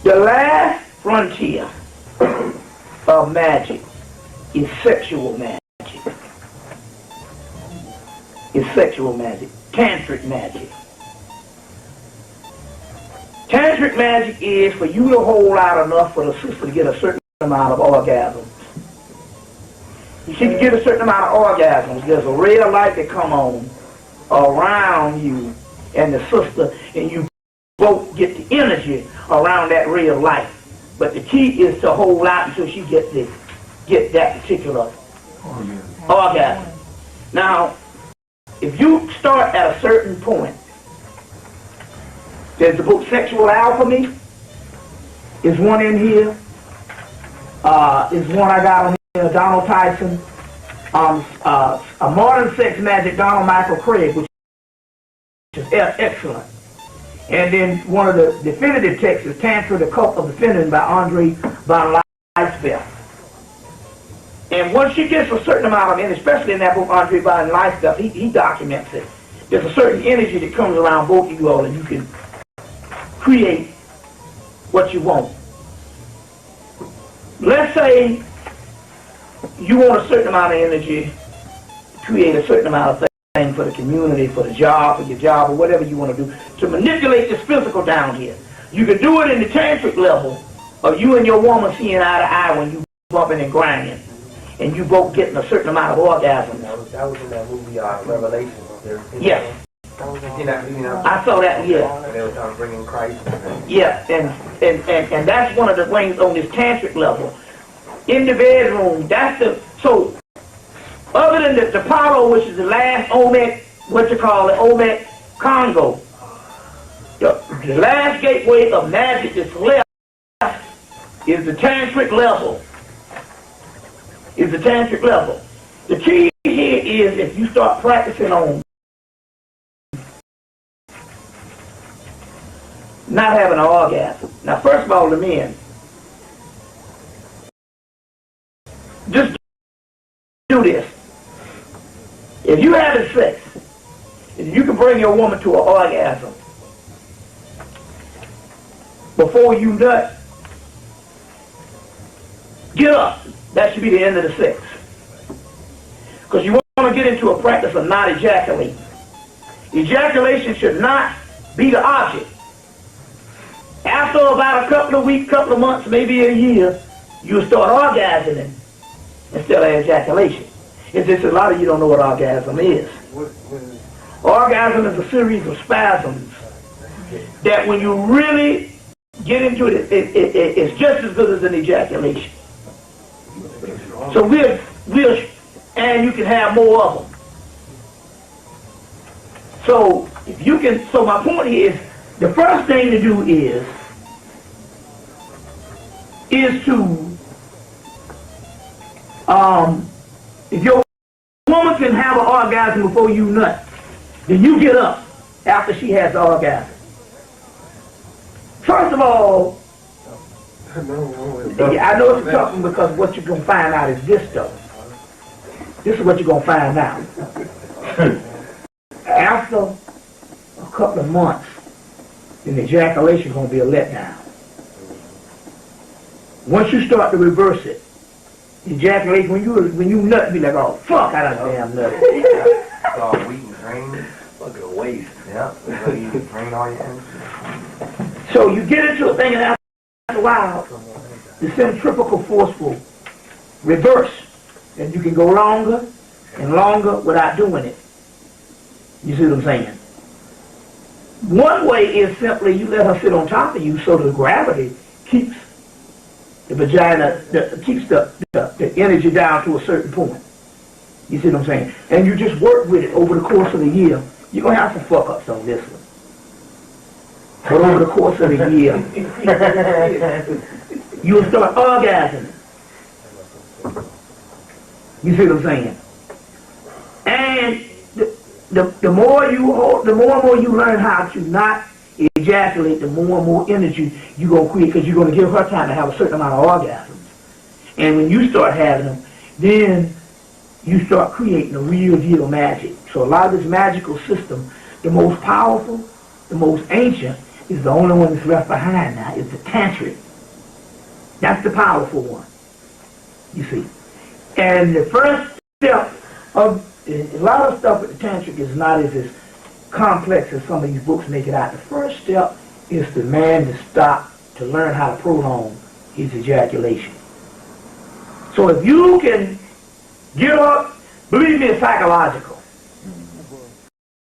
The last frontier of magic is sexual magic. It's sexual magic. Tantric magic. Tantric magic is for you to hold out enough for the sister to get a certain amount of orgasms. You see, to get a certain amount of orgasms, there's a ray of light that come on around you and the sister, and you both get the energy around that ray of light. But the key is to hold out until she get that particular orgasm. Now, if you start at a certain point, there's the book Sexual Alchemy. Is one in here. Is one I got on here, Donald Tyson. A Modern Sex Magic, Donald Michael Craig, which is excellent. And then one of the definitive texts is Tantra, the Cult of the Feminine by Andre von Leisfeld. And once she gets a certain amount of energy, especially in that book, Andre von Leisfeld, he documents it. There's a certain energy that comes around both of you all, and you can create what you want. Let's say you want a certain amount of energy to create a certain amount of things for the community, for the job, for your job, or whatever you want to do, to manipulate this physical down here. You can do it in the tantric level of you and your woman seeing eye to eye when you bumping and grinding, and you both getting a certain amount of orgasm. That was in that movie, Revelation. Yes. I saw that, yeah. They were trying to bring in Christ. Yeah, and that's one of the things on this tantric level. In the bedroom, so other than the Apollo, which is the last Olmec, Olmec Congo, the last gateway of magic that's left is the tantric level. The key here is if you start practicing on not having an orgasm. Now, first of all, the men, just do this. If you having sex, if you can bring your woman to an orgasm before you nut, get up. That should be the end of the sex. Because you want to get into a practice of not ejaculating. Ejaculation should not be the object. After about a couple of weeks, couple of months, maybe a year, you'll start orgasming instead of ejaculation. It's just a lot of you don't know what orgasm is. Orgasm is a series of spasms that when you really get into it, it's just as good as an ejaculation. So and you can have more of them. So if you can, so my point here is, the first thing to do is to, if your woman can have an orgasm before you nut, then you get up after she has the orgasm. First of all, I know it's something because what you're going to find out is this stuff. This is what you're going to find out. After a couple of months, then ejaculation is going to be a letdown. Once you start to reverse it, ejaculation, when you nut, be like, oh, fuck, I done damn nutted. It's all wheat and grain. Fucking a waste. Yeah, you drain all your energy. So you get into a thing, and after a while, the centrifugal force will reverse, and you can go longer and longer without doing it. You see what I'm saying? One way is simply you let her sit on top of you so the gravity keeps the vagina, keeps the energy down to a certain point. You see what I'm saying? And you just work with it over the course of the year. You're going to have some fuck-ups on this one. But over the course of the year, you'll start orgasming. You see what I'm saying? And the more and more you learn how to not ejaculate, the more and more energy you're going to create, because you're going to give her time to have a certain amount of orgasms. And when you start having them, then you start creating a real deal magic. So a lot of this magical system, the most powerful, the most ancient, is the only one that's left behind now, is the tantric. That's the powerful one, you see. And the first step of, a lot of stuff with the tantric is not as complex as some of these books make it out. The first step is the man to stop, to learn how to prolong his ejaculation. So if you can get up, believe me, it's psychological.